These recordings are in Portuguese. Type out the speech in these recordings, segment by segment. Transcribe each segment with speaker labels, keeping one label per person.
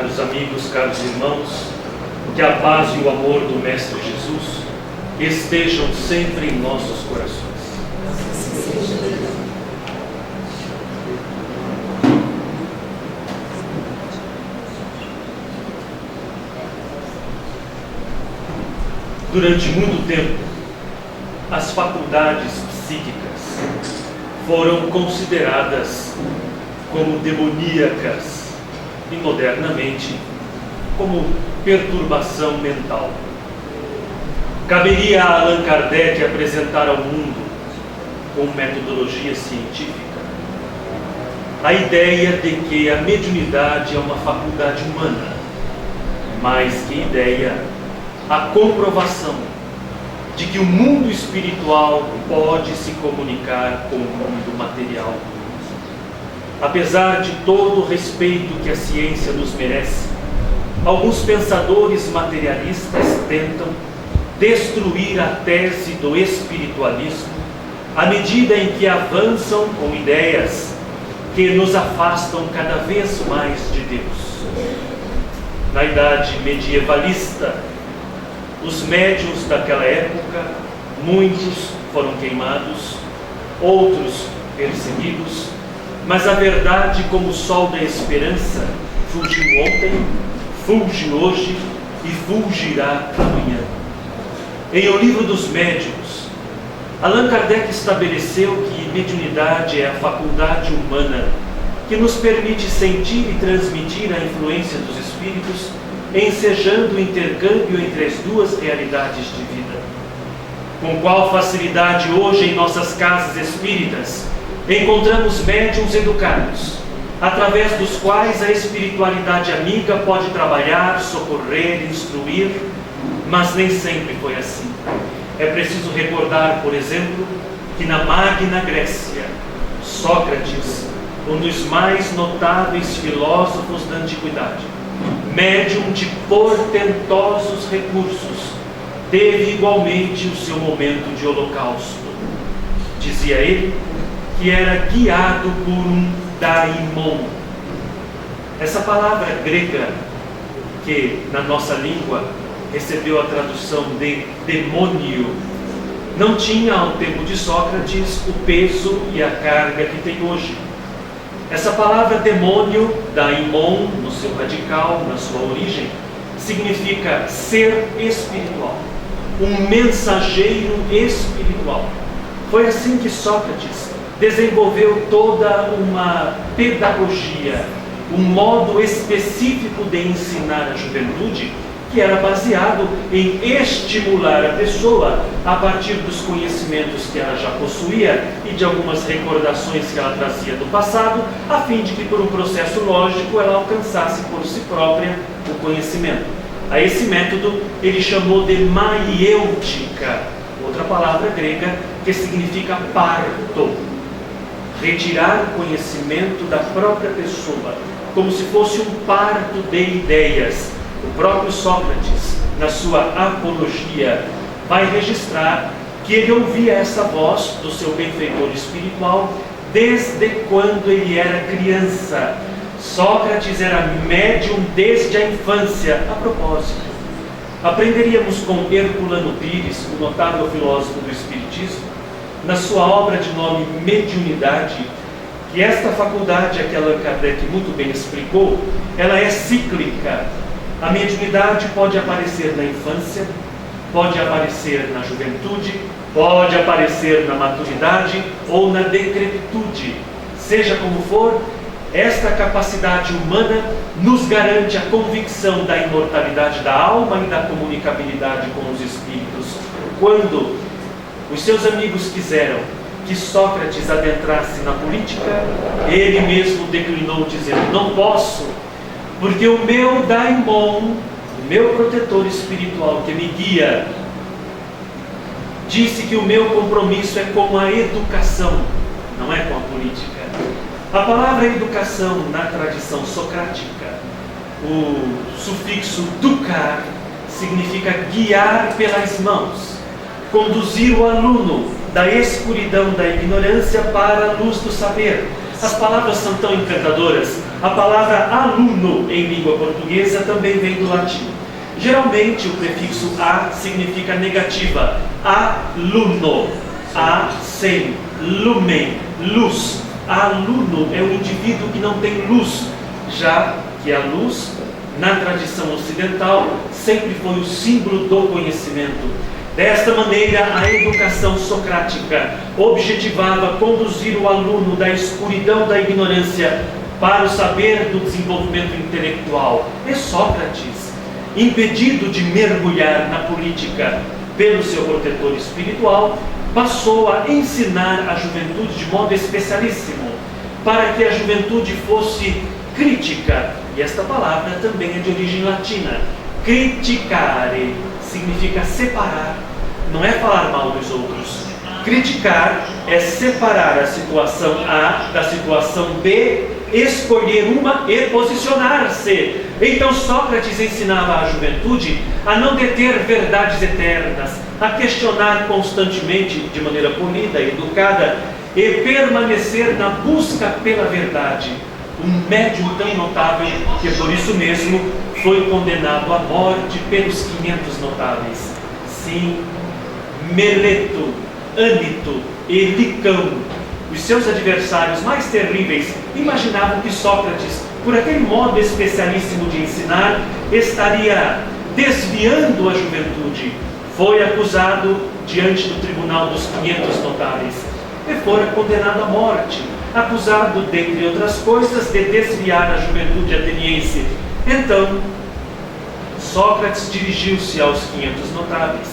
Speaker 1: Caros amigos, caros irmãos, que a paz e o amor do Mestre Jesus estejam sempre em nossos corações. Durante muito tempo, as faculdades psíquicas foram consideradas como demoníacas e, modernamente, como perturbação mental. Caberia a Allan Kardec apresentar ao mundo, com metodologia científica, a ideia de que a mediunidade é uma faculdade humana, mais que ideia, a comprovação de que o mundo espiritual pode se comunicar com o mundo material. Apesar de todo o respeito que a ciência nos merece, alguns pensadores materialistas tentam destruir a tese do espiritualismo à medida em que avançam com ideias que nos afastam cada vez mais de Deus. Na idade medievalista, os médiuns daquela época, muitos foram queimados, outros perseguidos, mas a verdade, como o sol da esperança, fulgiu ontem, fulge hoje e fulgirá amanhã. Em O Livro dos Médiuns, Allan Kardec estabeleceu que mediunidade é a faculdade humana que nos permite sentir e transmitir a influência dos espíritos, ensejando o intercâmbio entre as duas realidades de vida. Com qual facilidade hoje em nossas casas espíritas encontramos médiuns educados, através dos quais a espiritualidade amiga pode trabalhar, socorrer, instruir, mas nem sempre foi assim. É preciso recordar, por exemplo, que na Magna Grécia, Sócrates, um dos mais notáveis filósofos da antiguidade, médium de portentosos recursos, teve igualmente o seu momento de holocausto. Dizia ele que era guiado por um daimon. Essa palavra grega, que na nossa língua recebeu a tradução de demônio, não tinha ao tempo de Sócrates o peso e a carga que tem hoje. Essa palavra demônio, daimon, no seu radical, na sua origem, significa ser espiritual, um mensageiro espiritual. Foi assim que Sócrates desenvolveu toda uma pedagogia, um modo específico de ensinar a juventude, que era baseado em estimular a pessoa a partir dos conhecimentos que ela já possuía e de algumas recordações que ela trazia do passado, a fim de que, por um processo lógico, ela alcançasse por si própria o conhecimento. A esse método ele chamou de maiêutica, outra palavra grega que significa parto. Retirar o conhecimento da própria pessoa, como se fosse um parto de ideias. O próprio Sócrates, na sua Apologia, vai registrar que ele ouvia essa voz do seu benfeitor espiritual desde quando ele era criança. Sócrates era médium desde a infância. A propósito, aprenderíamos com Herculano Pires, o notável filósofo do Espiritismo, na sua obra de nome Mediunidade, que esta faculdade, a que Allan Kardec muito bem explicou, ela é cíclica. A mediunidade pode aparecer na infância, pode aparecer na juventude, pode aparecer na maturidade ou na decrepitude. Seja como for, esta capacidade humana nos garante a convicção da imortalidade da alma e da comunicabilidade com os espíritos. Quando os seus amigos quiseram que Sócrates adentrasse na política, ele mesmo declinou, dizendo: não posso, porque o meu daimon, o meu protetor espiritual que me guia, disse que o meu compromisso é com a educação, não é com a política. A palavra educação, na tradição socrática, o sufixo ducar, significa guiar pelas mãos, conduzir o aluno da escuridão da ignorância para a luz do saber. As palavras são tão encantadoras A palavra aluno em língua portuguesa também vem do latim. Geralmente o prefixo a significa negativa. Aluno, a sem, lumen, luz. Aluno é o indivíduo que não tem luz, já que a luz, na tradição ocidental, sempre foi o símbolo do conhecimento. Desta maneira, a educação socrática objetivava conduzir o aluno da escuridão da ignorância para o saber do desenvolvimento intelectual. E Sócrates, impedido de mergulhar na política pelo seu protetor espiritual, passou a ensinar a juventude de modo especialíssimo, para que a juventude fosse crítica. E esta palavra também é de origem latina. Criticare significa separar, não é falar mal dos outros. Criticar é separar a situação A da situação B, escolher uma e posicionar-se. Então Sócrates ensinava à juventude a não deter verdades eternas, a questionar constantemente, de maneira polida e educada, e permanecer na busca pela verdade. Um médium tão notável que por isso mesmo foi condenado à morte pelos 500 notáveis. Sim, Meleto, Ânito e Licão, os seus adversários mais terríveis, imaginavam que Sócrates, por aquele modo especialíssimo de ensinar, estaria desviando a juventude. Foi acusado diante do tribunal dos 500 notáveis e fora condenado à morte, acusado, dentre outras coisas, de desviar a juventude ateniense. Então, Sócrates dirigiu-se aos 500 notáveis,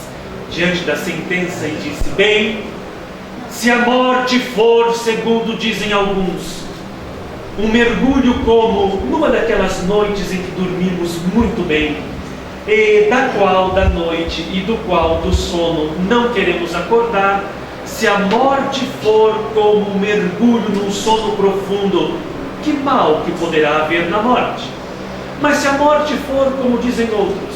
Speaker 1: diante da sentença, e disse: bem, se a morte for, segundo dizem alguns, um mergulho como numa daquelas noites em que dormimos muito bem, e da noite e do qual do sono não queremos acordar, se a morte for como um mergulho num sono profundo, que mal que poderá haver na morte? Mas se a morte for, como dizem outros,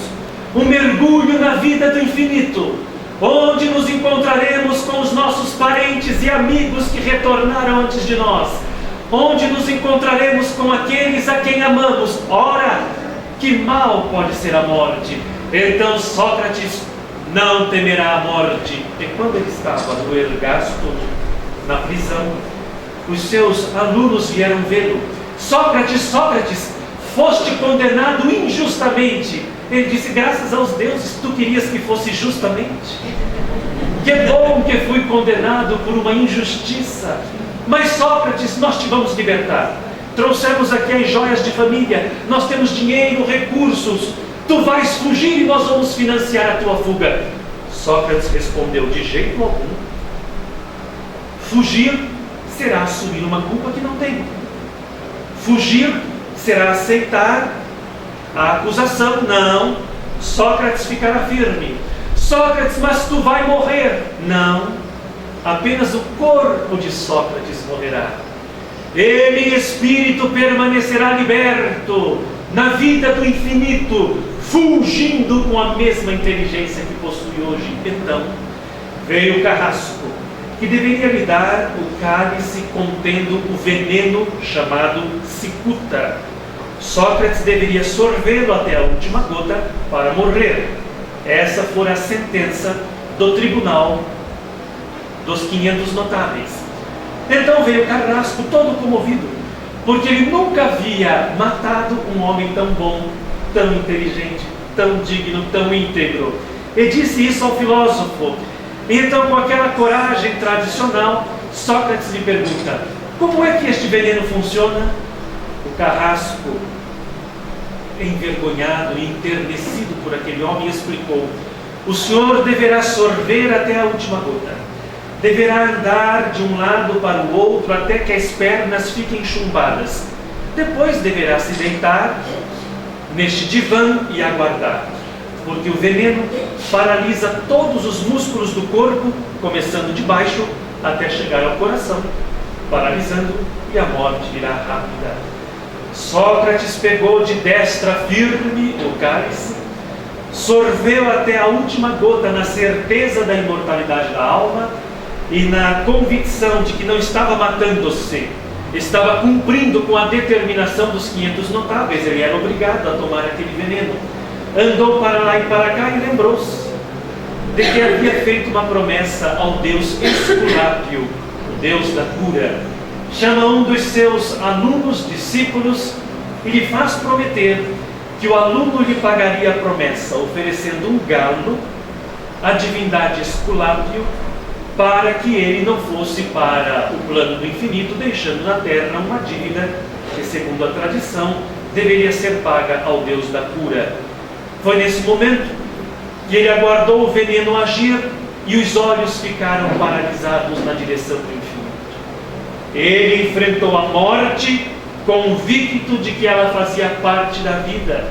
Speaker 1: um mergulho na vida do infinito, onde nos encontraremos com os nossos parentes e amigos que retornaram antes de nós, onde nos encontraremos com aqueles a quem amamos, ora, que mal pode ser a morte? Então Sócrates não temerá a morte. E quando ele estava no Ergasto, na prisão, os seus alunos vieram vê-lo. Sócrates, Sócrates, foste condenado injustamente. Ele disse: graças aos deuses, tu querias que fosse justamente. Que bom que fui condenado por uma injustiça. Mas Sócrates, nós te vamos libertar. Trouxemos aqui as joias de família, nós temos dinheiro, recursos, tu vais fugir e nós vamos financiar a tua fuga. Sócrates respondeu: de jeito algum. Fugir será assumir uma culpa que não tem. Fugir será aceitar a acusação. Não. Sócrates ficará firme. Sócrates, mas tu vai morrer. Não. Apenas o corpo de Sócrates morrerá. Ele, espírito, permanecerá liberto na vida do infinito, fugindo com a mesma inteligência que possui hoje. Então, veio o carrasco, que deveria lhe dar o cálice contendo o veneno chamado cicuta. Sócrates deveria sorvê-lo até a última gota para morrer. Essa fora a sentença do tribunal dos 500 notáveis. Então veio Carrasco todo comovido, porque ele nunca havia matado um homem tão bom, tão inteligente, tão digno, tão íntegro. E disse isso ao filósofo. Então, com aquela coragem tradicional, Sócrates lhe pergunta: como é que este veneno funciona? O Carrasco, envergonhado e enternecido por aquele homem, explicou: o senhor deverá sorver até a última gota. Deverá andar de um lado para o outro até que as pernas fiquem chumbadas. Depois deverá se deitar neste divã e aguardar, porque o veneno paralisa todos os músculos do corpo, começando de baixo até chegar ao coração, paralisando, e a morte virá rápida. Sócrates pegou de destra firme o cálice, sorveu até a última gota na certeza da imortalidade da alma e na convicção de que não estava matando-se, estava cumprindo com a determinação dos 500 notáveis. Ele era obrigado a tomar aquele veneno. Andou para lá e para cá e lembrou-se de que havia feito uma promessa ao Deus Esculápio, o Deus da cura. Chama um dos seus alunos, discípulos, e lhe faz prometer que o aluno lhe pagaria a promessa, oferecendo um galo à divindade Esculápio, para que ele não fosse para o plano do infinito, deixando na terra uma dívida que, segundo a tradição, deveria ser paga ao Deus da cura. Foi nesse momento que ele aguardou o veneno agir e os olhos ficaram paralisados na direção do infinito. Ele enfrentou a morte, convicto de que ela fazia parte da vida.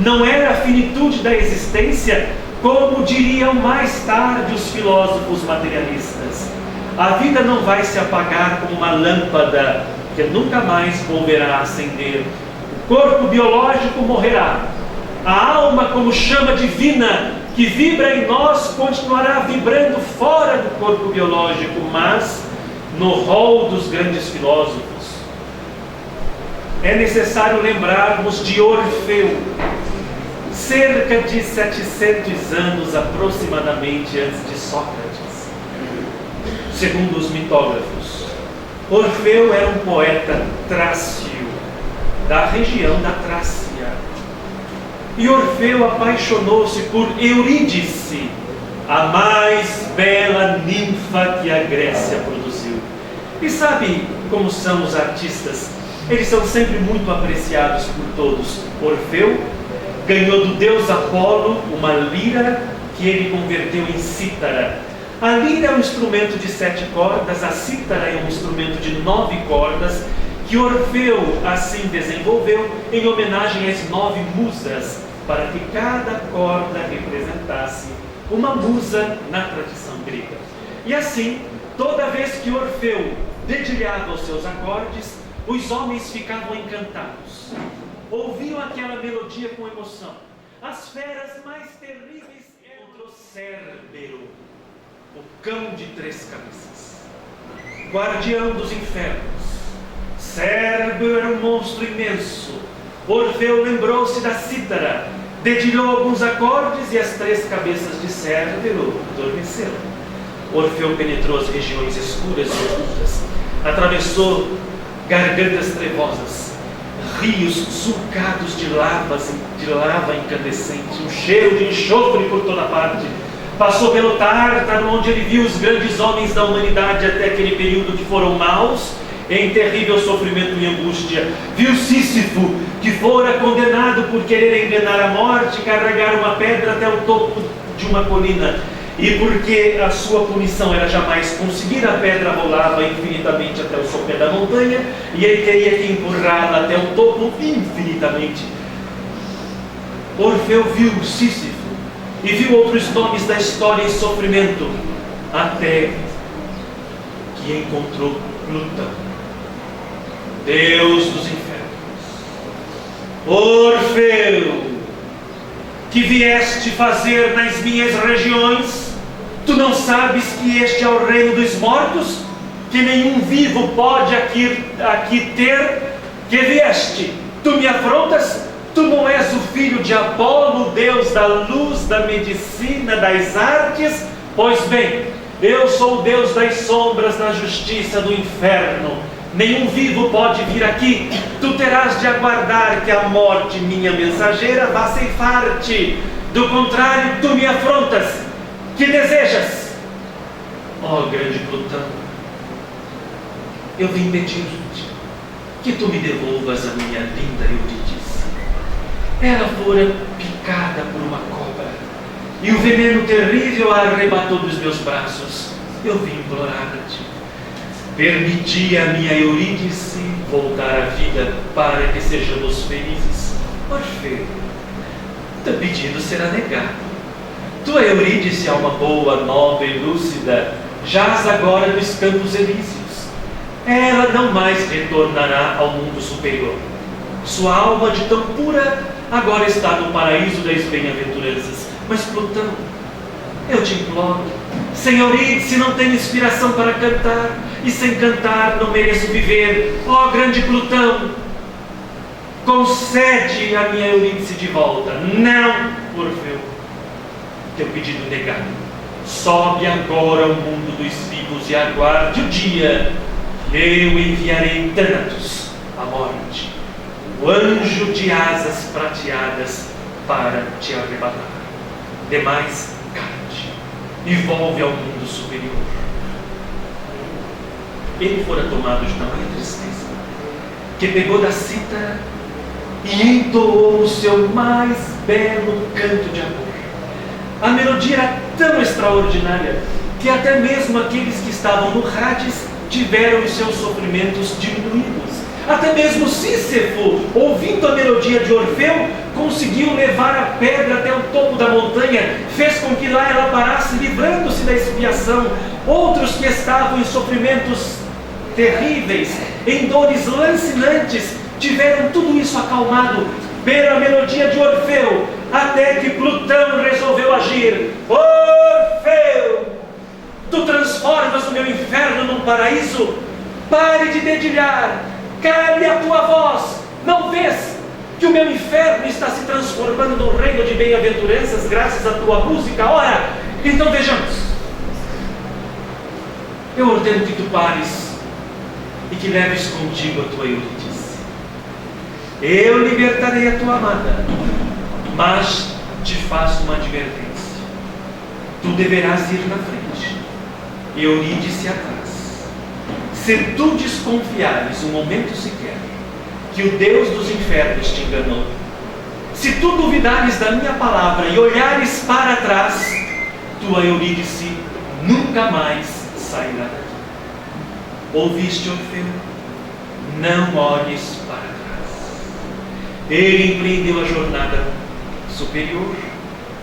Speaker 1: Não era a finitude da existência, como diriam mais tarde os filósofos materialistas. A vida não vai se apagar como uma lâmpada que nunca mais volverá a acender. O corpo biológico morrerá. A alma, como chama divina que vibra em nós, continuará vibrando fora do corpo biológico, mas no rol dos grandes filósofos. É necessário lembrarmos de Orfeu, cerca de 700 anos aproximadamente antes de Sócrates. Segundo os mitógrafos, Orfeu era um poeta trácio, da região da Trácia. E Orfeu apaixonou-se por Eurídice, a mais bela ninfa que a Grécia produziu. E sabe como são os artistas? Eles são sempre muito apreciados por todos. Orfeu ganhou do deus Apolo uma lira que ele converteu em cítara. A lira é um instrumento de 7 cordas, a cítara é um instrumento de 9 cordas, que Orfeu assim desenvolveu em homenagem às 9 musas, para que cada corda representasse uma musa na tradição grega. E assim, toda vez que Orfeu dedilhava os seus acordes, os homens ficavam encantados. Ouviam aquela melodia com emoção. As feras mais terríveis encontrou Cérbero, o cão de 3 cabeças, guardião dos infernos. Cérbero era um monstro imenso. Orfeu lembrou-se da cítara, dedilhou alguns acordes e as 3 cabeças de Cérbero adormeceram. Orfeu penetrou as regiões escuras e ocultas, atravessou gargantas trevosas, rios sulcados de lava incandescente, um cheiro de enxofre por toda parte. Passou pelo Tártaro, onde ele viu os grandes homens da humanidade até aquele período que foram maus, em terrível sofrimento e angústia. Viu Sísifo, que fora condenado por querer enganar a morte, carregar uma pedra até o topo de uma colina. E porque a sua punição era jamais conseguir, a pedra rolava infinitamente até o sopé da montanha, e ele teria que empurrá-la até o topo infinitamente. Orfeu viu Sísifo e viu outros nomes da história em sofrimento, até que encontrou Plutão, Deus dos infernos. Orfeu, que vieste fazer nas minhas regiões? Tu não sabes que este é o reino dos mortos, que nenhum vivo pode aqui ter? Que vieste? Tu me afrontas? Tu não és o filho de Apolo, Deus da luz, da medicina, das artes? Pois bem, eu sou o Deus das sombras, da justiça, do inferno. Nenhum vivo pode vir aqui. Tu terás de aguardar que a morte, minha mensageira, vá ceifar-te. Do contrário, tu me afrontas. Que desejas? Ó grande Plutão, eu vim pedir-te que tu me devolvas a minha linda Eurídice. Ela fora picada por uma cobra, e o veneno terrível a arrebatou dos meus braços. Eu vim implorar-te. Permiti a minha Eurídice voltar à vida para que sejamos felizes. Orfeu, teu pedido será negado. Tua Eurídice, alma boa, nobre e lúcida, jaz agora nos campos elíseos. Ela não mais retornará ao mundo superior. Sua alma de tão pura agora está no paraíso das bem-aventuranças. Mas Plutão, eu te imploro, sem Eurídice não tenho inspiração para cantar. e sem cantar não mereço viver. Ó grande Plutão, concede a minha Eurídice de volta. Não, Orfeu, teu pedido negado. Sobe agora ao mundo dos vivos e aguarde o dia que eu enviarei em Thanatos, a morte, o anjo de asas prateadas, para te arrebatar. Demais, cala-te e volve ao mundo superior. Ele fora tomado de tamanha tristeza, que pegou da cítara e entoou o seu mais belo canto de amor. A melodia era tão extraordinária que até mesmo aqueles que estavam no Hades tiveram os seus sofrimentos diminuídos. Até mesmo Sísifo, ouvindo a melodia de Orfeu, conseguiu levar a pedra até o topo da montanha, fez com que lá ela parasse, livrando-se da expiação. Outros que estavam em sofrimentos terríveis, em dores lancinantes, tiveram tudo isso acalmado pela melodia de Orfeu, até que Plutão resolveu agir. Orfeu, tu transformas o meu inferno num paraíso? Pare de dedilhar, cale a tua voz. Não vês que o meu inferno está se transformando num reino de bem-aventuranças graças à tua música? Ora, então vejamos. Eu ordeno que tu pares e que leves contigo a tua Eurídice. Eu libertarei a tua amada, mas te faço uma advertência. Tu deverás ir na frente, Eurídice atrás. Se tu desconfiares um momento sequer que o Deus dos infernos te enganou, se tu duvidares da minha palavra e olhares para trás, tua Eurídice nunca mais sairá daqui. Ouviste, Orfeu? Não olhes para trás. Ele empreendeu a jornada superior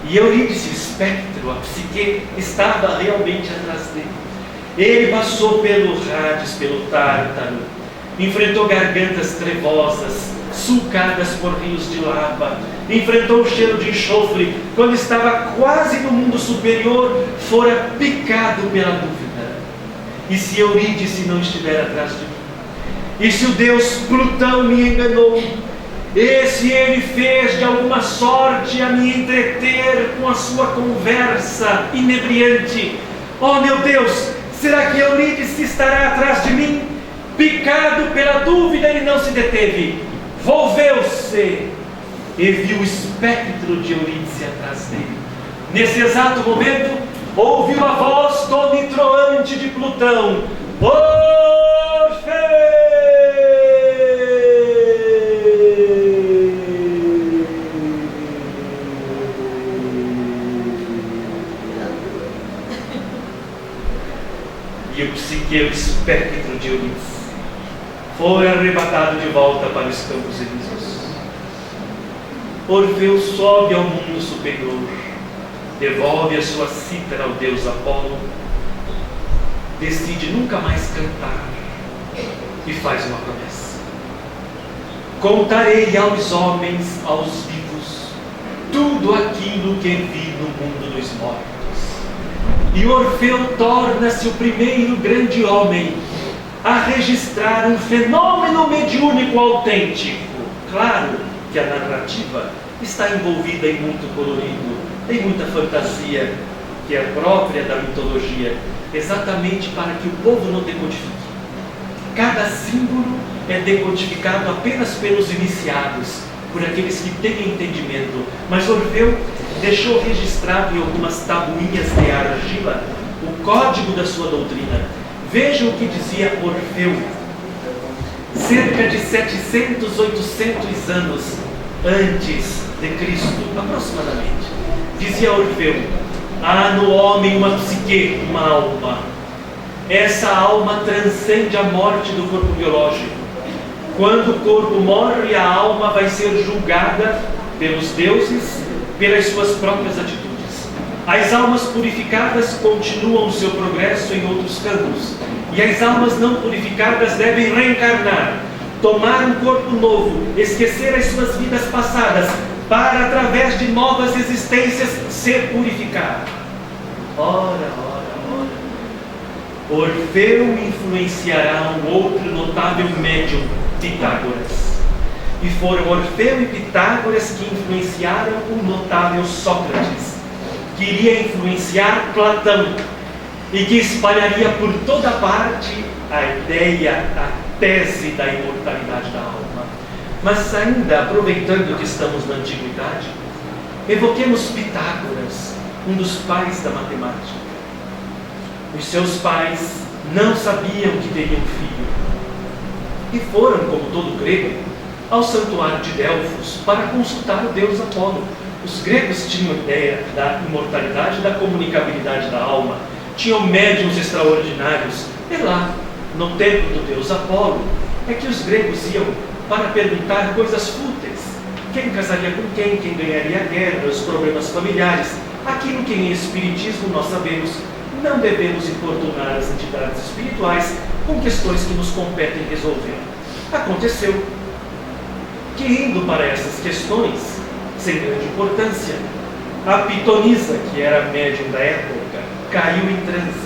Speaker 1: e Eurídice, o espectro, a psique, estava realmente atrás dele. Ele passou pelo Hades, pelo Tártaro, enfrentou gargantas trevosas, sulcadas por rios de lava, enfrentou o cheiro de enxofre. Quando estava quase no mundo superior, fora picado pela dúvida. E se Eurídice não estiver atrás de mim? E se o Deus Plutão me enganou? E se ele fez de alguma sorte a me entreter com a sua conversa inebriante? Oh meu Deus, será que Eurídice estará atrás de mim? Picado pela dúvida, ele não se deteve. Volveu-se e viu o espectro de Eurídice atrás dele. Nesse exato momento, ouviu a voz tonitruante de Plutão: Orfeu! E o psique, o espectro de Eurídice, foi arrebatado de volta para os campos elíseos. Orfeu sobe ao mundo superior, devolve a sua cítara ao deus Apolo, decide nunca mais cantar e faz uma promessa: contarei aos homens, aos vivos, tudo aquilo que vi no mundo dos mortos. E Orfeu torna-se o primeiro grande homem a registrar um fenômeno mediúnico autêntico. Claro que a narrativa está envolvida em muito colorido, tem muita fantasia, que é própria da mitologia, exatamente para que o povo não decodifique. Cada símbolo é decodificado apenas pelos iniciados, por aqueles que têm entendimento. Mas Orfeu deixou registrado em algumas tabuinhas de argila o código da sua doutrina. Veja o que dizia Orfeu, cerca de 700, 800 anos antes de Cristo, aproximadamente. Dizia Orfeu: há no homem uma psique, uma alma. Essa alma transcende a morte do corpo biológico. Quando o corpo morre, a alma vai ser julgada pelos deuses, pelas suas próprias atitudes. As almas purificadas continuam o seu progresso em outros campos, e as almas não purificadas devem reencarnar, tomar um corpo novo, esquecer as suas vidas passadas, para, através de novas existências, ser purificado. Ora, ora, ora. Orfeu influenciará um outro notável médium, Pitágoras. E foram Orfeu e Pitágoras que influenciaram o notável Sócrates, que iria influenciar Platão e que espalharia por toda parte a ideia, a tese da imortalidade da alma. Mas ainda, aproveitando que estamos na antiguidade, evoquemos Pitágoras, um dos pais da matemática. Os seus pais não sabiam que teriam filho e foram, como todo grego, ao santuário de Delfos para consultar o deus Apolo. Os gregos tinham ideia da imortalidade, da comunicabilidade da alma, tinham médiuns extraordinários. E lá, no templo do deus Apolo, é que os gregos iam para perguntar coisas fúteis: quem casaria com quem ganharia a guerra, os problemas familiares, aquilo que em espiritismo nós sabemos, não devemos importunar as entidades espirituais com questões que nos competem resolver. Aconteceu que, indo para essas questões, sem grande importância, a Pitonisa, que era médium da época, caiu em transe.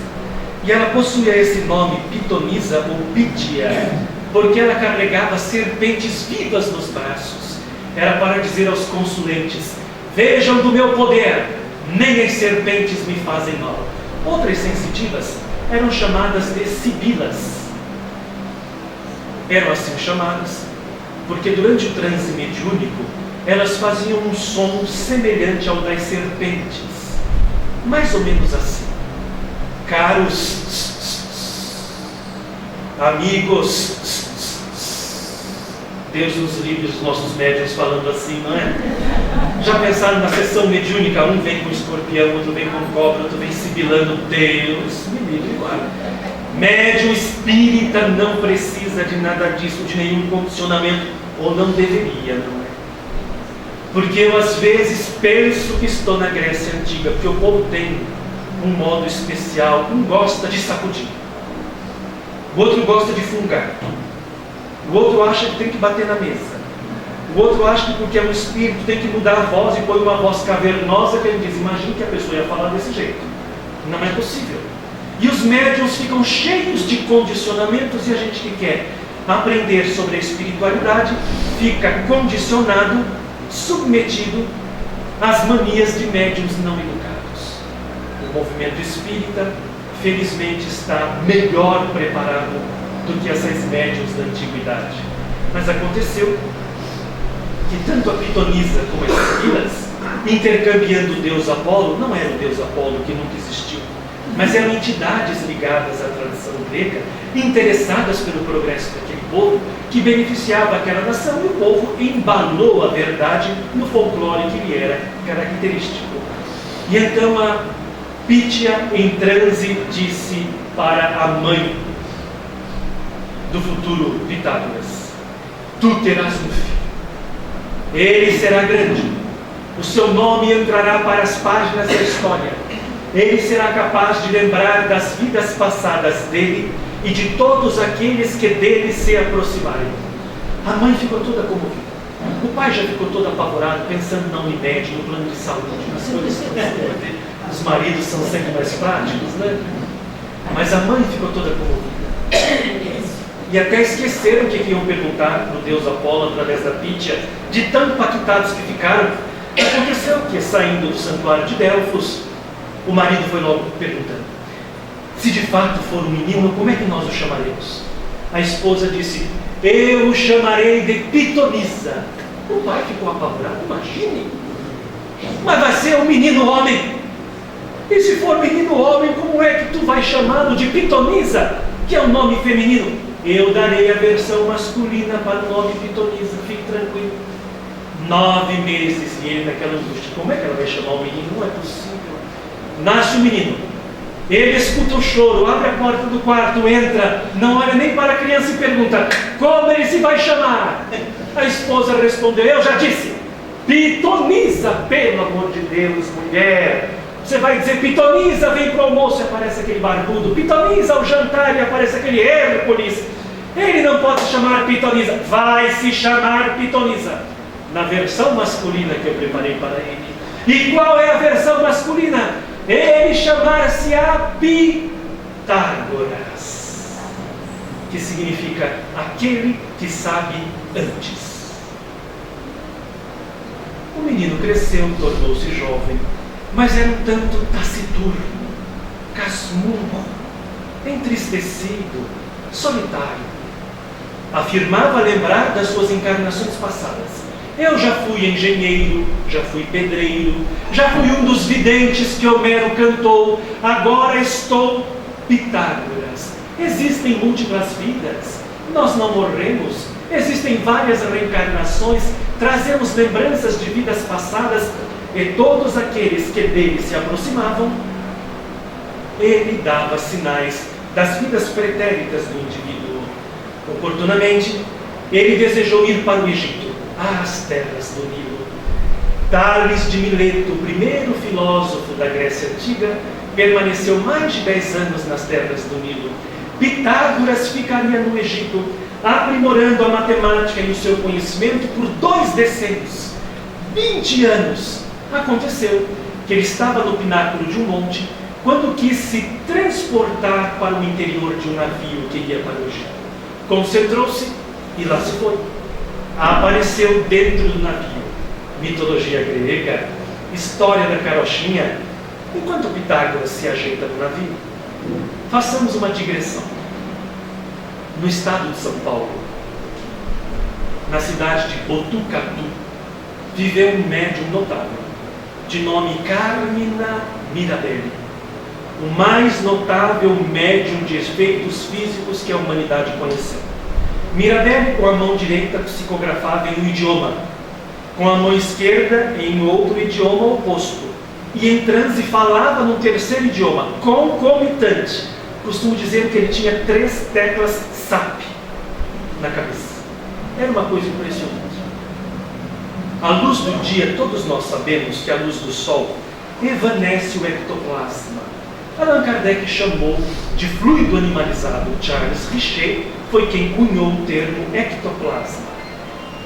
Speaker 1: E ela possuía esse nome, Pitonisa ou Pitia, porque ela carregava serpentes vivas nos braços. Era para dizer aos consulentes: vejam do meu poder, nem as serpentes me fazem mal. Outras sensitivas eram chamadas de sibilas. Eram assim chamadas porque durante o transe mediúnico elas faziam um som semelhante ao das serpentes, mais ou menos assim: caros amigos. Deus nos livre os nossos médiuns falando assim, não é? Já pensaram na sessão mediúnica? Um vem com escorpião, outro vem com cobra, outro vem sibilando. Deus me livre, guarda. Médium espírita não precisa de nada disso, de nenhum condicionamento, ou não deveria, não é? Porque eu às vezes penso que estou na Grécia Antiga, porque o povo tem um modo especial. Um gosta de sacudir, o outro gosta de fungar, o outro acha que tem que bater na mesa, o outro acha que porque é um espírito tem que mudar a voz e põe uma voz cavernosa que ele diz: imagine que a pessoa ia falar desse jeito. Não é possível. E os médiuns ficam cheios de condicionamentos, e a gente que quer aprender sobre a espiritualidade fica condicionado, submetido às manias de médiuns não educados. O movimento espírita, felizmente, está melhor preparado do que essas médiuns da antiguidade. Mas aconteceu que tanto a Pitonisa como as sibilas, intercambiando o deus Apolo, não era o deus Apolo que nunca existiu, mas eram entidades ligadas à tradição grega, interessadas pelo progresso daquele povo, que beneficiava aquela nação, e o povo embalou a verdade no folclore que lhe era característico. E então a Pítia, em transe, disse para a mãe do futuro Pitágoras: tu terás um filho, ele será grande, o seu nome entrará para as páginas da história, ele será capaz de lembrar das vidas passadas dele e de todos aqueles que dele se aproximarem. A mãe ficou toda comovida, o pai já ficou todo apavorado, pensando na Unimed, no plano de saúde, nas coisas que os maridos são sempre mais práticos, né? Mas a mãe ficou toda comovida. E até esqueceram o que iam perguntar para o deus Apolo através da Pítia, de tão impactados que ficaram. Aconteceu que, saindo do santuário de Delfos, o marido foi logo perguntando: se de fato for um menino, como é que nós o chamaremos? A esposa disse: eu o chamarei de Pitonisa. O pai ficou apavorado. Imagine, mas vai ser um menino homem. E se for menino homem, como é que tu vai chamá-lo de Pitonisa, que é um nome feminino? Eu darei a versão masculina para o nome Pitonisa, fique tranquilo. 9 meses, e ele naquela angústia: como é que ela vai chamar o menino? Não é possível. Nasce o menino, ele escuta o choro, abre a porta do quarto, entra, não olha nem para a criança e pergunta: como ele se vai chamar? A esposa respondeu: eu já disse, Pitonisa. Pelo amor de Deus, mulher, você vai dizer Pitonisa, vem para o almoço e aparece aquele barbudo, Pitonisa ao jantar e aparece aquele Hércules. Ele não pode se chamar Pitonisa, vai se chamar Pitonisa na versão masculina que eu preparei para ele. E qual é a versão masculina? Ele chamar-se-á Pitonisa. Pitágoras, que significa aquele que sabe antes. O menino cresceu, tornou-se jovem, mas era um tanto taciturno, casmurro, entristecido, solitário. Afirmava lembrar das suas encarnações passadas. Eu já fui engenheiro, já fui pedreiro, já fui um dos videntes que Homero cantou, agora estou Pitágoras. Existem múltiplas vidas, nós não morremos, existem várias reencarnações, trazemos lembranças de vidas passadas, e todos aqueles que dele se aproximavam, ele dava sinais das vidas pretéritas do indivíduo. Oportunamente, ele desejou ir para o Egito, às terras do Nilo. Tales de Mileto, o primeiro filósofo da Grécia Antiga, permaneceu mais de 10 anos nas terras do Nilo. Pitágoras ficaria no Egito, aprimorando a matemática e o seu conhecimento por 2 decênios. 20 anos. Aconteceu que ele estava no pináculo de um monte, quando quis se transportar para o interior de um navio que ia para o Egito. Concentrou-se e lá se foi. Apareceu dentro do navio. Mitologia grega, história da carochinha, enquanto Pitágoras se ajeita no navio. Façamos uma digressão. No estado de São Paulo, na cidade de Botucatu, viveu um médium notável, de nome Carmina Mirabelli, o mais notável médium de efeitos físicos que a humanidade conheceu. Mirabelli, com a mão direita, psicografava em um idioma, com a mão esquerda em outro idioma oposto, e em transe falava num terceiro idioma, concomitante. Costumo dizer que ele tinha 3 teclas SAP na cabeça. Era uma coisa impressionante. À luz do dia, todos nós sabemos que a luz do sol evanece o ectoplasma. Allan Kardec chamou de fluido animalizado. Charles Richer foi quem cunhou o termo ectoplasma.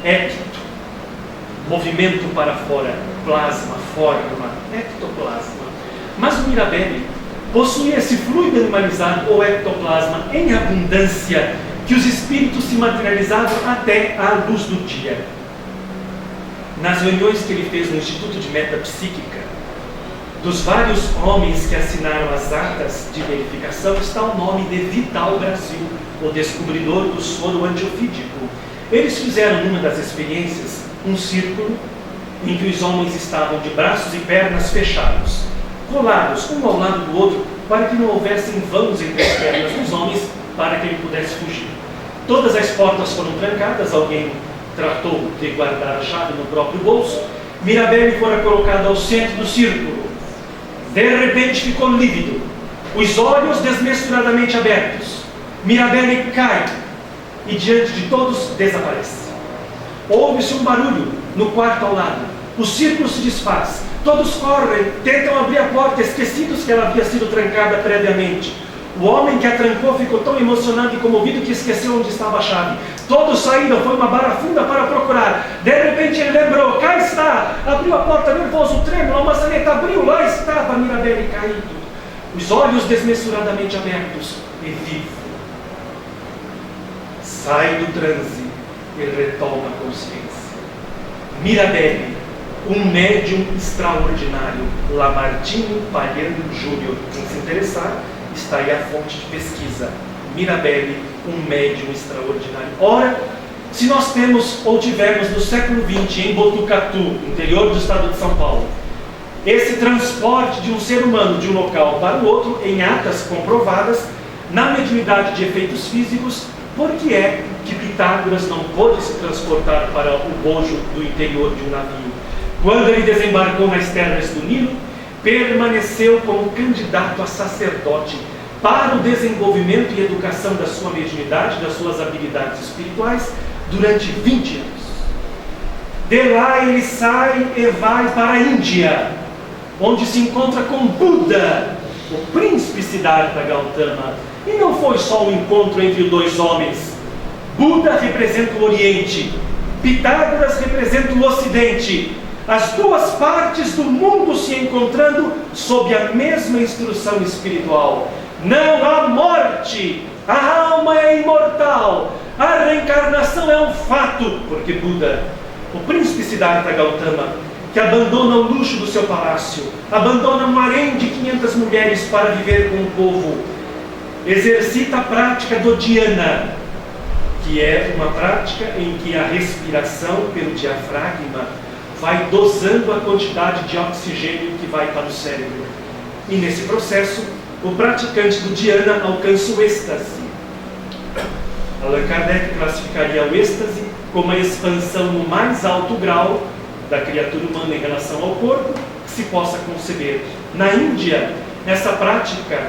Speaker 1: Ecto, movimento para fora, plasma, forma, ectoplasma. Mas o Mirabelli possuía esse fluido animalizado ou ectoplasma em abundância, que os espíritos se materializavam até à luz do dia. Nas reuniões que ele fez no Instituto de Metapsíquica, dos vários homens que assinaram as atas de verificação, está o nome de Vital Brasil, o descobridor do soro antiofídico. Eles fizeram, numa das experiências, um círculo em que os homens estavam de braços e pernas fechados, colados um ao lado do outro, para que não houvessem vãos entre as pernas dos homens, para que ele pudesse fugir. Todas as portas foram trancadas, alguém tratou de guardar a chave no próprio bolso. Mirabelli fora colocado ao centro do círculo. De repente ficou lívido, os olhos desmesuradamente abertos. Mirabelli cai e diante de todos desaparece. Ouve-se um barulho no quarto ao lado. O círculo se desfaz. Todos correm, tentam abrir a porta, esquecidos que ela havia sido trancada previamente. O homem que a trancou ficou tão emocionado e comovido que esqueceu onde estava a chave. Todos saíram, foi uma barafunda para procurar. De repente ele lembrou, cá está. Abriu a porta nervoso, trêmulo, a maçaneta abriu, lá estava Mirabelli caído. Os olhos desmesuradamente abertos e vivo. Sai do transe e retoma a consciência. Mirabelli, um médium extraordinário, Lamartine Palhano Júnior. Quem se interessar, está aí a fonte de pesquisa. Mirabelli, um médium extraordinário. Ora, se nós temos ou tivemos no século XX, em Botucatu, interior do estado de São Paulo, esse transporte de um ser humano de um local para o outro, em atas comprovadas, na mediunidade de efeitos físicos, por que é que Pitágoras não pôde se transportar para o bojo do interior de um navio? Quando ele desembarcou nas terras do Nilo, permaneceu como candidato a sacerdote para o desenvolvimento e educação da sua mediunidade, das suas habilidades espirituais, durante 20 anos. De lá ele sai e vai para a Índia, onde se encontra com Buda, o príncipe Siddhartha Gautama. E não foi só um encontro entre 2 homens. Buda representa o Oriente, Pitágoras representa o Ocidente. As 2 partes do mundo se encontrando sob a mesma instrução espiritual. Não há morte, a alma é imortal, a reencarnação é um fato, porque Buda, o príncipe Siddhartha Gautama, que abandona o luxo do seu palácio, abandona um harém de 500 mulheres para viver com o povo, exercita a prática do dhyana, que é uma prática em que a respiração pelo diafragma vai dosando a quantidade de oxigênio que vai para o cérebro. E nesse processo, o praticante do dhyana alcança o êxtase. Allan Kardec classificaria o êxtase como a expansão no mais alto grau da criatura humana em relação ao corpo que se possa conceber. Na Índia, essa prática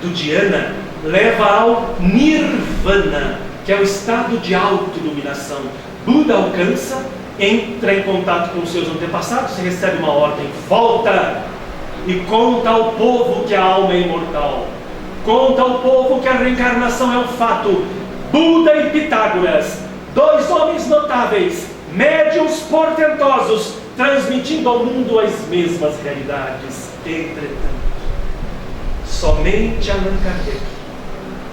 Speaker 1: do dhyana leva ao nirvana, que é o estado de autoiluminação. Buda alcança, entra em contato com os seus antepassados, recebe uma ordem, volta e conta ao povo que a alma é imortal. Conta ao povo que a reencarnação é um fato. Buda e Pitágoras, dois homens notáveis, médiuns portentosos, transmitindo ao mundo as mesmas realidades. Entretanto, somente Allan Kardec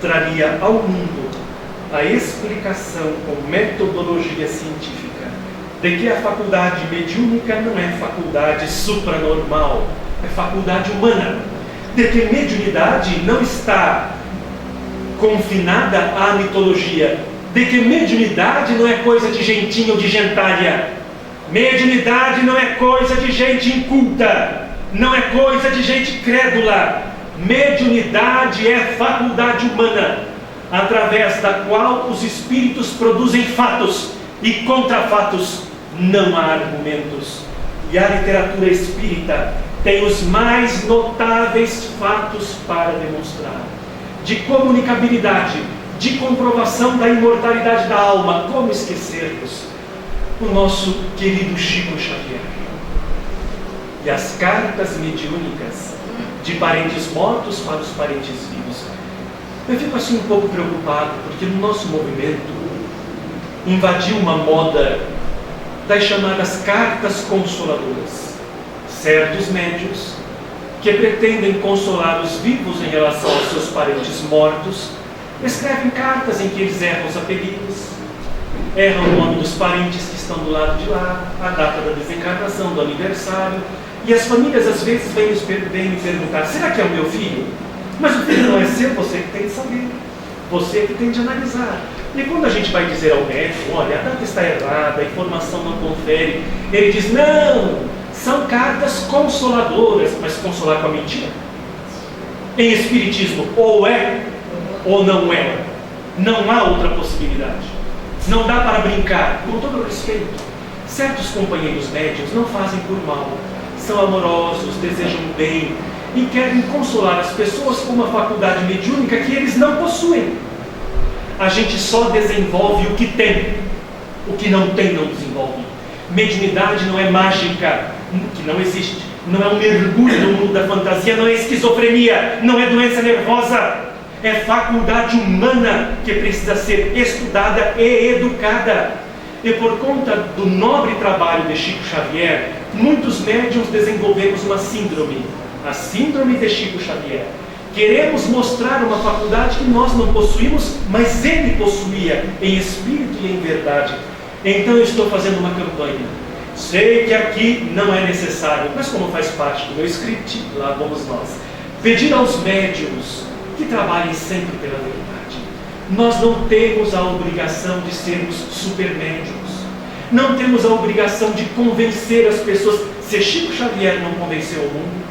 Speaker 1: traria ao mundo a explicação com metodologia científica de que a faculdade mediúnica não é faculdade supranormal, é faculdade humana, de que mediunidade não está confinada à mitologia, de que mediunidade não é coisa de gentinho ou de gentalha, mediunidade não é coisa de gente inculta, não é coisa de gente crédula. Mediunidade é faculdade humana, através da qual os espíritos produzem fatos, e contra fatos não há argumentos. E a literatura espírita tem os mais notáveis fatos para demonstrar, de comunicabilidade, de comprovação da imortalidade da alma. Como esquecermos o nosso querido Chico Xavier e as cartas mediúnicas de parentes mortos para os parentes vivos? Eu fico assim um pouco preocupado, porque no nosso movimento invadiu uma moda das chamadas cartas consoladoras. Certos médiuns que pretendem consolar os vivos em relação aos seus parentes mortos escrevem cartas em que eles erram os apelidos, erram o nome dos parentes que estão do lado de lá, a data da desencarnação, do aniversário, e as famílias às vezes vêm me perguntar: será que é o meu filho? Mas o filho não é seu, você que tem de saber, você que tem de analisar. E quando a gente vai dizer ao médico: olha, a data está errada, a informação não confere, ele diz: não, são cartas consoladoras. Mas consolar com a mentira? Em espiritismo, ou é ou não é, não há outra possibilidade. Não dá para brincar. Com todo respeito, certos companheiros médios não fazem por mal, são amorosos, desejam bem e querem consolar as pessoas com uma faculdade mediúnica que eles não possuem. A gente só desenvolve o que tem, o que não tem não desenvolve. Mediunidade não é mágica, que não existe, não é um mergulho no mundo da fantasia, não é esquizofrenia, não é doença nervosa, é faculdade humana que precisa ser estudada e educada. E por conta do nobre trabalho de Chico Xavier, muitos médiuns desenvolvemos uma síndrome, a síndrome de Chico Xavier. Queremos mostrar uma faculdade que nós não possuímos, mas ele possuía em espírito e em verdade. Então eu estou fazendo uma campanha. Sei que aqui não é necessário, mas como faz parte do meu script, lá vamos nós. Pedir aos médiuns que trabalhem sempre pela verdade. Nós não temos a obrigação de sermos supermédiuns. Não temos a obrigação de convencer as pessoas. Se Chico Xavier não convenceu o mundo,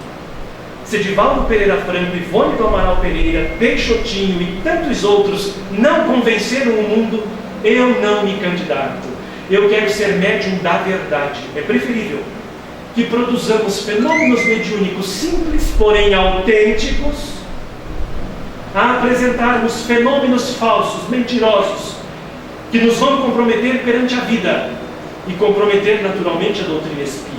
Speaker 1: se Divaldo Pereira Franco, Ivone do Amaral Pereira, Peixotinho e tantos outros não convenceram o mundo, eu não me candidato. Eu quero ser médium da verdade. É preferível que produzamos fenômenos mediúnicos simples, porém autênticos, a apresentarmos fenômenos falsos, mentirosos, que nos vão comprometer perante a vida e comprometer naturalmente a doutrina espírita.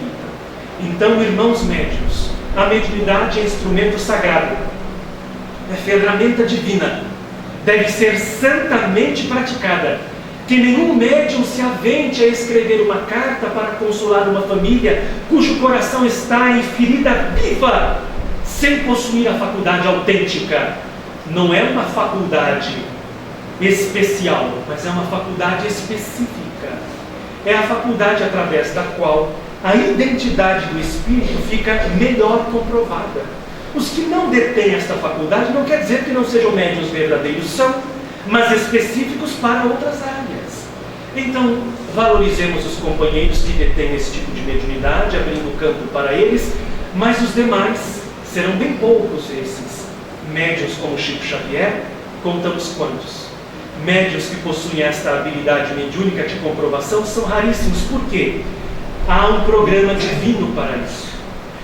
Speaker 1: Então, irmãos médiuns, a mediunidade é instrumento sagrado, é ferramenta divina, deve ser santamente praticada. Que nenhum médium se avente a escrever uma carta para consolar uma família cujo coração está em ferida viva, sem possuir a faculdade autêntica. Não é uma faculdade especial, mas é uma faculdade específica. É a faculdade através da qual a identidade do espírito fica melhor comprovada. Os que não detêm esta faculdade não quer dizer que não sejam médiuns verdadeiros, são, mas específicos para outras áreas. Então, valorizemos os companheiros que detêm esse tipo de mediunidade, abrindo campo para eles, mas os demais serão bem poucos esses. Médiuns como Chico Xavier, contamos quantos? Médiuns que possuem esta habilidade mediúnica de comprovação são raríssimos. Por quê? Há um programa divino para isso.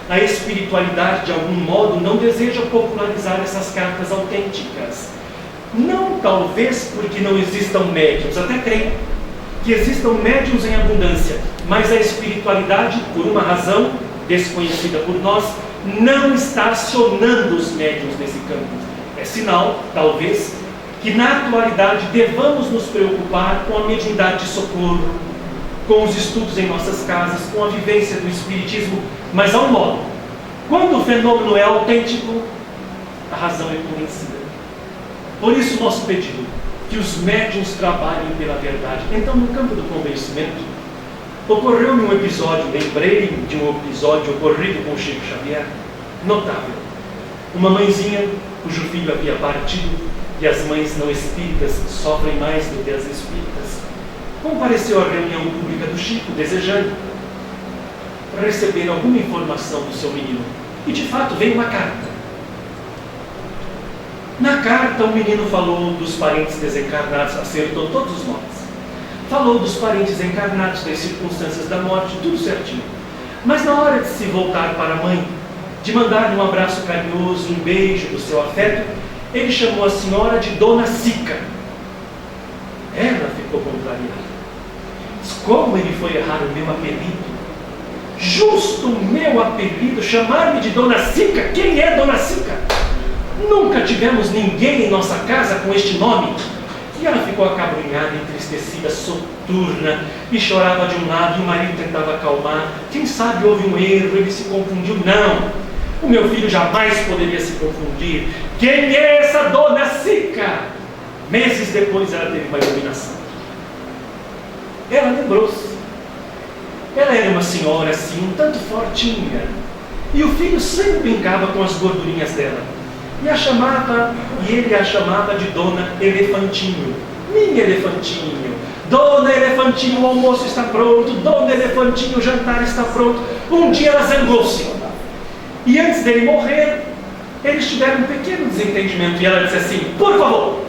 Speaker 1: A espiritualidade, de algum modo, não deseja popularizar essas cartas autênticas. Não talvez porque não existam médiuns, até creio que existam médiuns em abundância, mas a espiritualidade, por uma razão desconhecida por nós, não está acionando os médiuns nesse campo. É sinal, talvez, que na atualidade devamos nos preocupar com a mediunidade de socorro, com os estudos em nossas casas, com a vivência do espiritismo, mas há um modo. Quando o fenômeno é autêntico, a razão é conhecida. Por isso nosso pedido, que os médiuns trabalhem pela verdade. Então, no campo do convencimento, ocorreu-me um episódio, lembrei de um episódio ocorrido com Chico Xavier, notável. Uma mãezinha cujo filho havia partido, e as mães não espíritas sofrem mais do que as espíritas, compareceu à reunião pública do Chico, desejando receber alguma informação do seu menino. E de fato veio uma carta. Na carta o menino falou dos parentes desencarnados, acertou todos os nomes. Falou dos parentes encarnados, das circunstâncias da morte, tudo certinho. Mas na hora de se voltar para a mãe, de mandar-lhe um abraço carinhoso, um beijo do seu afeto, ele chamou a senhora de Dona Sica. Ela ficou contrariada. Como ele foi errar o meu apelido? Justo o meu apelido, chamar-me de Dona Sica? Quem é Dona Sica? Nunca tivemos ninguém em nossa casa com este nome. E ela ficou acabrunhada, entristecida, soturna, e chorava de um lado, e o marido tentava acalmar. Quem sabe houve um erro, ele se confundiu. Não, o meu filho jamais poderia se confundir. Quem é essa Dona Sica? Meses depois ela teve uma iluminação. Ela lembrou-se. Ela era uma senhora assim, um tanto fortinha, e o filho sempre brincava com as gordurinhas dela. E ele a chamava de Dona Elefantinho. Minha Elefantinho, Dona Elefantinho, o almoço está pronto, Dona Elefantinho, o jantar está pronto. Um dia ela zangou-se. E antes dele morrer, eles tiveram um pequeno desentendimento. E ela disse assim: por favor,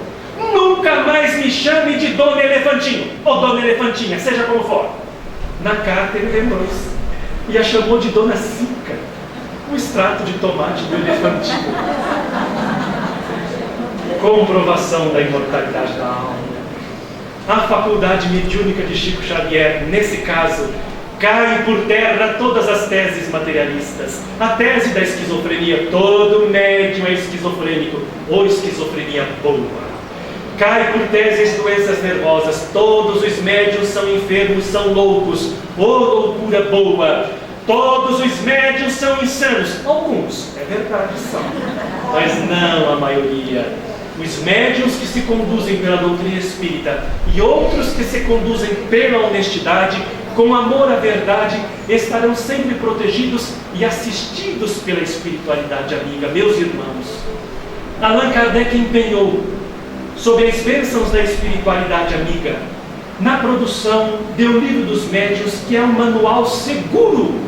Speaker 1: nunca mais me chame de Dona Elefantinho, ou Dona Elefantinha, seja como for. Na carta ele lembrou-se e a chamou de Dona Sica, o extrato de tomate do elefantinho. Comprovação da imortalidade da alma. A faculdade mediúnica de Chico Xavier, nesse caso, cai por terra todas as teses materialistas. A tese da esquizofrenia, todo médium é esquizofrênico, ou esquizofrenia boa. Cai por teses doenças nervosas, todos os médiuns são enfermos, são loucos, ou loucura boa. Todos os médiuns são insanos. Alguns, é verdade, são, mas não a maioria. Os médiuns que se conduzem pela doutrina espírita e outros que se conduzem pela honestidade, com amor à verdade, estarão sempre protegidos e assistidos pela espiritualidade amiga. Meus irmãos, Allan Kardec empenhou, sob as bênçãos da espiritualidade amiga, na produção do Livro dos Médiuns, que é um manual seguro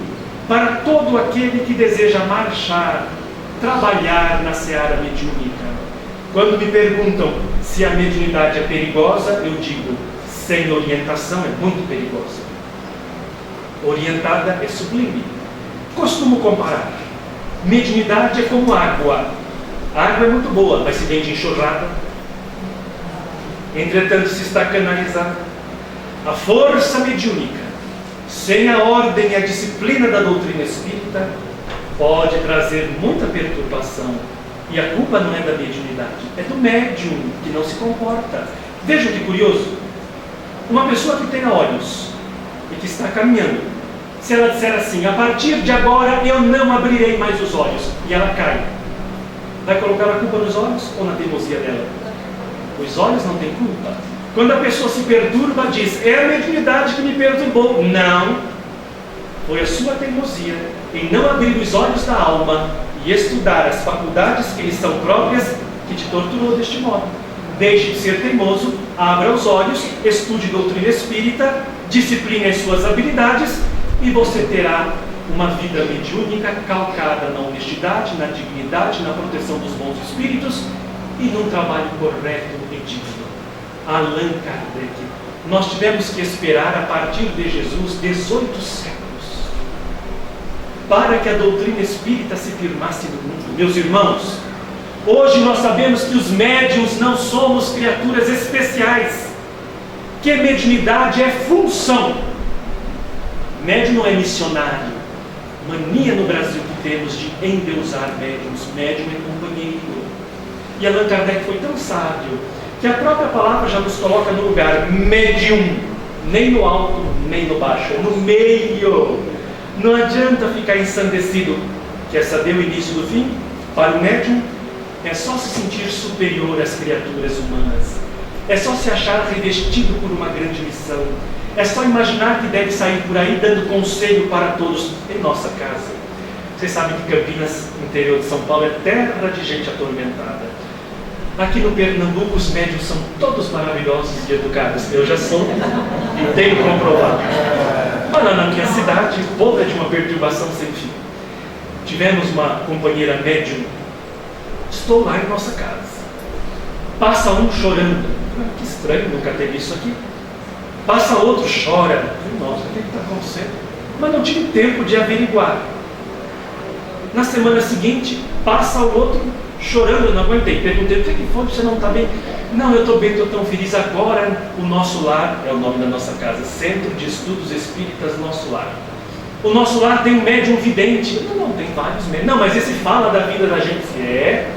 Speaker 1: para todo aquele que deseja marchar, trabalhar na seara mediúnica. Quando me perguntam se a mediunidade é perigosa, eu digo: sem orientação é muito perigosa. Orientada é sublime. Costumo comparar. Mediunidade é como água. A água é muito boa, mas se vem de enxurrada. Entretanto, se está canalizada. A força mediúnica, sem a ordem e a disciplina da doutrina espírita, pode trazer muita perturbação. E a culpa não é da mediunidade, é do médium que não se comporta. Vejam que curioso. Uma pessoa que tenha olhos e que está caminhando, Se ela disser assim: a partir de agora eu não abrirei mais os olhos, e ela cai, vai colocar a culpa nos olhos ou na teimosia dela? Os olhos não têm culpa. Quando a pessoa se perturba, diz: é a mediunidade que me perturbou. Não, foi a sua teimosia em não abrir os olhos da alma e estudar as faculdades que lhe são próprias que te torturou deste modo. Deixe de ser teimoso, abra os olhos, estude doutrina espírita, discipline as suas habilidades e você terá uma vida mediúnica calcada na honestidade, na dignidade, na proteção dos bons espíritos e num trabalho correto e digno. Allan Kardec. Nós tivemos que esperar a partir de Jesus 18 séculos para que a doutrina espírita se firmasse no mundo. Meus irmãos, hoje nós sabemos que os médiuns não somos criaturas especiais, que a mediunidade é função. Médium não é missionário. Mania no Brasil que temos de endeusar médiuns. Médium é companheiro. E Allan Kardec foi tão sábio que a própria palavra já nos coloca no lugar médium, nem no alto, nem no baixo, é no meio. Não adianta ficar ensandecido. Quer saber o início do fim? Para o médium, é só se sentir superior às criaturas humanas. É só se achar revestido por uma grande missão. É só imaginar que deve sair por aí dando conselho para todos em nossa casa. Vocês sabem que Campinas, interior de São Paulo, é terra de gente atormentada. Aqui no Pernambuco os médiuns são todos maravilhosos e educados. Eu já sou e tenho comprovado. Mas lá na minha cidade, o povo é de uma perturbação sem fim. Tivemos uma companheira médium. Estou lá em nossa casa. Passa um chorando. Que estranho, nunca teve isso aqui. Passa outro, chora. Nossa, o que está acontecendo? Mas não tive tempo de averiguar. Na semana seguinte, passa o outro chorando, eu não aguentei. Perguntei: o que foi? Você não está bem? Não, eu estou bem, estou tão feliz. Agora, o Nosso Lar, é o nome da nossa casa, Centro de Estudos Espíritas Nosso Lar. O Nosso Lar tem um médium vidente. Não, tem vários médiums. Não, mas esse fala da vida da gente. É?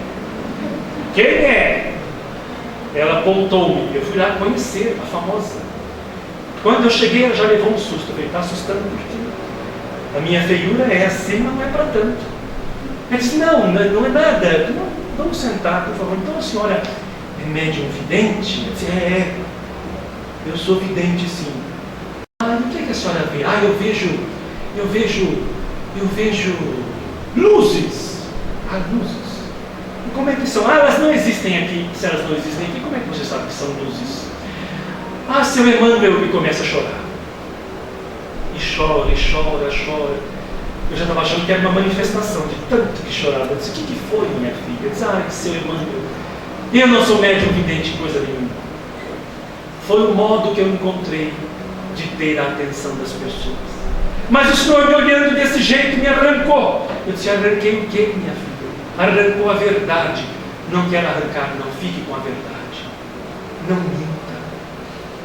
Speaker 1: Quem é? Ela apontou-me. Eu fui lá conhecer a famosa. Quando eu cheguei, ela já levou um susto. Eu falei: está assustando por quê? A minha feiura é assim, mas não é para tanto. Ela disse: não é nada. Não, vamos sentar, por favor. Então a senhora é médium vidente? Eu disse: eu sou vidente, sim. Ah, o que é que a senhora vê? Ah, eu vejo luzes. Ah, luzes. E como é que são? Ah, elas não existem aqui. Se elas não existem aqui, como é que você sabe que são luzes? Ah, seu Emmanuel, e começa a chorar. E chora. Eu já estava achando que era uma manifestação de tanto que chorava. Eu disse: o que foi, minha filha? Eu disse: seu Emmanuel, eu não sou médium vidente, coisa nenhuma. Foi o modo que eu encontrei de ter a atenção das pessoas. Mas o senhor me olhando desse jeito me arrancou. Eu disse: arranquei o quê, minha filha? Arrancou a verdade. Não quero arrancar, não. Fique com a verdade. Não minta.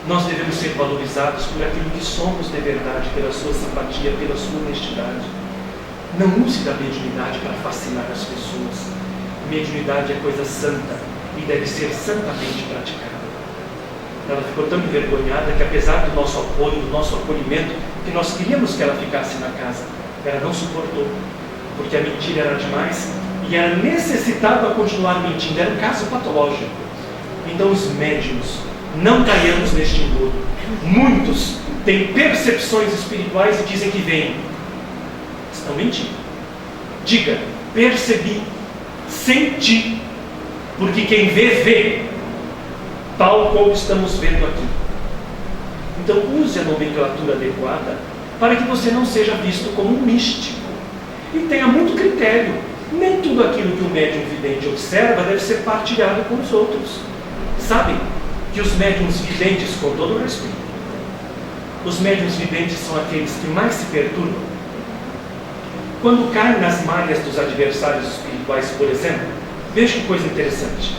Speaker 1: Nós devemos ser valorizados por aquilo que somos de verdade, pela sua simpatia, pela sua honestidade. Não use da mediunidade para fascinar as pessoas. Mediunidade é coisa santa e deve ser santamente praticada. Ela ficou tão envergonhada que, apesar do nosso apoio, do nosso acolhimento, que nós queríamos que ela ficasse na casa, ela não suportou, porque a mentira era demais e ela necessitava continuar mentindo. Era um caso patológico. Então os médiuns, não caiamos neste engodo. Muitos têm percepções espirituais e dizem que veem. Estão mentindo. Diga: percebi, senti, porque quem vê, tal como estamos vendo aqui. Então use a nomenclatura adequada para que você não seja visto como um místico. E tenha muito critério. Nem tudo aquilo que o médium vidente observa deve ser partilhado com os outros. Sabem que os médiuns videntes, com todo o respeito, os médiuns videntes são aqueles que mais se perturbam? Quando caem nas malhas dos adversários espirituais, por exemplo, veja que coisa interessante.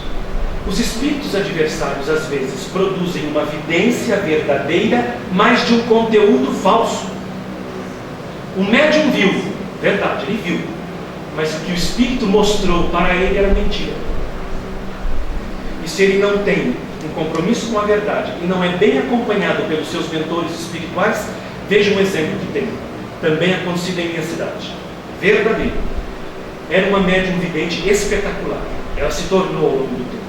Speaker 1: Os espíritos adversários, às vezes, produzem uma vidência verdadeira, mas de um conteúdo falso. O médium viu, verdade, ele viu, mas o que o espírito mostrou para ele era mentira. E se ele não tem um compromisso com a verdade e não é bem acompanhado pelos seus mentores espirituais, veja um exemplo que tem. também acontecido em minha cidade. Verdadeiro. Era uma médium vidente espetacular. Ela se tornou ao longo do tempo.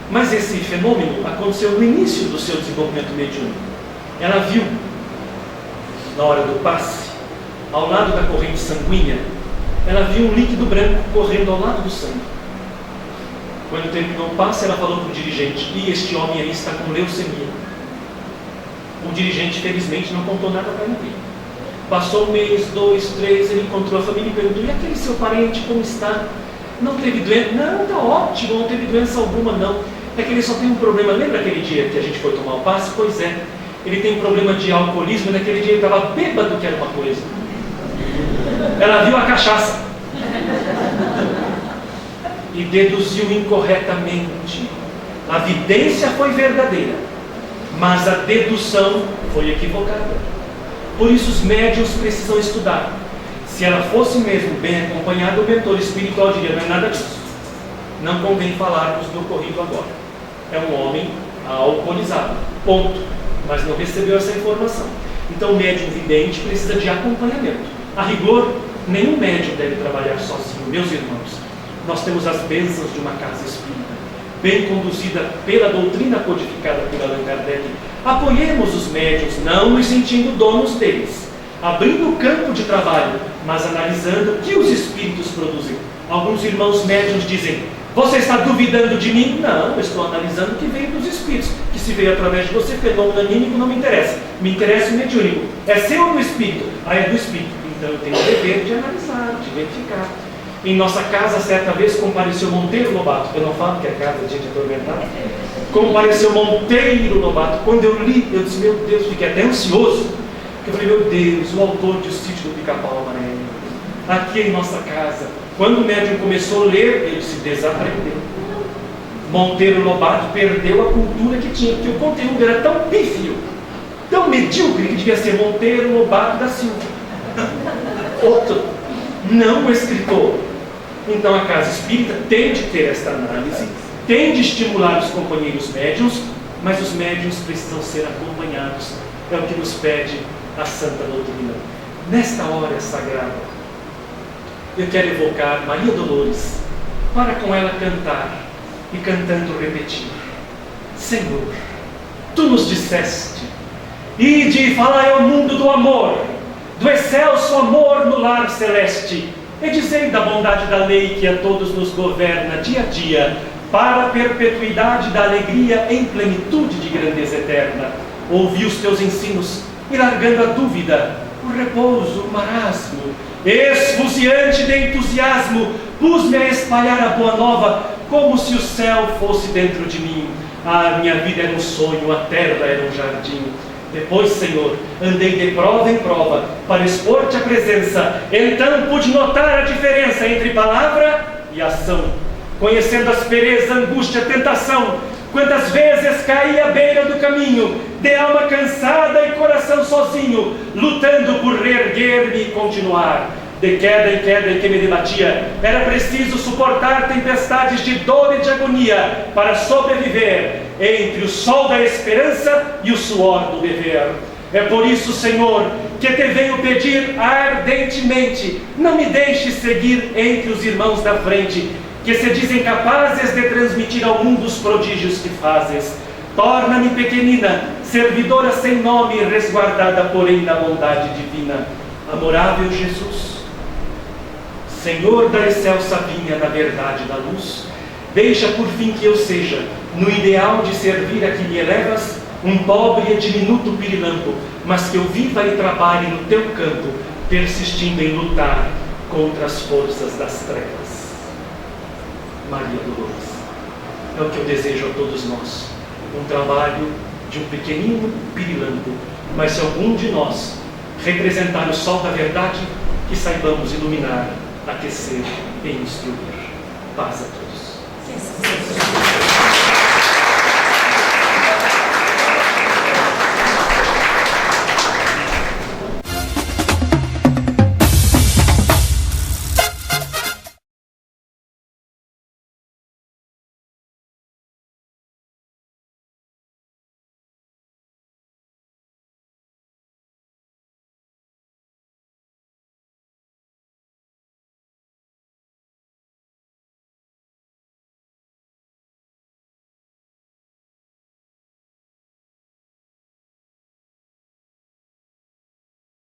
Speaker 1: Mas esse fenômeno aconteceu no início do seu desenvolvimento mediúnico. Ela viu, na hora do passe, ao lado da corrente sanguínea, ela viu um líquido branco correndo ao lado do sangue. Quando terminou o passe, ela falou para o dirigente: e este homem aí está com leucemia. O dirigente, felizmente, não contou nada para ninguém. Passou um mês, 2, 3, ele encontrou a família e perguntou: e aquele seu parente, como está? Não teve doença? Não, está ótimo, não teve doença alguma, não. É que ele só tem um problema. Lembra aquele dia que a gente foi tomar o passe? Pois é, ele tem problema de alcoolismo, e naquele dia ele estava bêbado, que era uma coisa. Ela viu a cachaça e deduziu incorretamente. A vidência foi verdadeira, mas a dedução foi equivocada. Por isso os médiuns precisam estudar. Se ela fosse mesmo bem acompanhada, o mentor espiritual diria: não é nada disso, não convém falarmos do ocorrido agora. É um homem alcoolizado, ponto. Mas não recebeu essa informação. Então o médium vidente precisa de acompanhamento. A rigor, nenhum médium deve trabalhar sozinho. Meus irmãos, nós temos as bênçãos de uma casa espírita, bem conduzida pela doutrina codificada por Allan Kardec. Apoiemos os médiuns, não nos sentindo donos deles, abrindo o campo de trabalho, mas analisando o que os espíritos produzem. Alguns irmãos médiuns dizem: você está duvidando de mim? Não, eu estou analisando o que veio dos espíritos. Que se veio através de você, fenômeno anímico, não me interessa. Me interessa o mediúnico. É seu ou do espírito? Ah, é do espírito. Então eu tenho o dever de analisar, de verificar. Em nossa casa, certa vez, compareceu Monteiro Lobato. Eu não falo que é casa de gente atormentada. Compareceu Monteiro Lobato. Quando eu li, eu disse: meu Deus, fiquei até ansioso. Eu falei: meu Deus, o autor de O Sítio do Pica-Pau Amarelo. Aqui em nossa casa. Quando o médium começou a ler, ele se desaprendeu. Monteiro Lobato perdeu a cultura que tinha, porque o conteúdo era tão pífio, tão medíocre, que devia ser Monteiro Lobato da Silva. Outro, não o escritor. Então a casa espírita tem de ter esta análise, tem de estimular os companheiros médiuns, mas os médiuns precisam ser acompanhados. É o que nos pede a Santa Doutrina. Nesta hora sagrada, eu quero evocar Maria Dolores, para com ela cantar, e cantando repetir: Senhor, Tu nos disseste, ide e falai ao mundo do amor, do excelso amor no lar celeste, e dizei da bondade da lei que a todos nos governa dia a dia, para a perpetuidade da alegria em plenitude de grandeza eterna. Ouvi os Teus ensinos, e largando a dúvida, o repouso, o marasmo, esfuziante de entusiasmo, pus-me a espalhar a boa nova, como se o céu fosse dentro de mim. A minha vida era um sonho, a terra era um jardim. Depois, Senhor, andei de prova em prova, para expor-te a presença. Então pude notar a diferença entre palavra e ação, conhecendo aspereza, angústia, tentação. Quantas vezes caí à beira do caminho, de alma cansada e coração sozinho, lutando por reerguer-me e continuar. De queda em queda em que me debatia, era preciso suportar tempestades de dor e de agonia para sobreviver entre o sol da esperança e o suor do dever. É por isso, Senhor, que te venho pedir ardentemente: não me deixes seguir entre os irmãos da frente, que se dizem capazes de transmitir ao mundo os prodígios que fazes. Torna-me pequenina, servidora sem nome, resguardada porém da bondade divina. Amorável Jesus, Senhor da excelsa vinha da verdade e da luz, deixa por fim que eu seja, no ideal de servir a que me elevas, um pobre e diminuto pirilampo, mas que eu viva e trabalhe no teu campo, persistindo em lutar contra as forças das trevas. Maria Dolores, é o que eu desejo a todos nós, um trabalho de um pequenino pirilampo, mas se algum de nós representar o sol da verdade, que saibamos iluminar, aquecer e instruir. Paz a todos.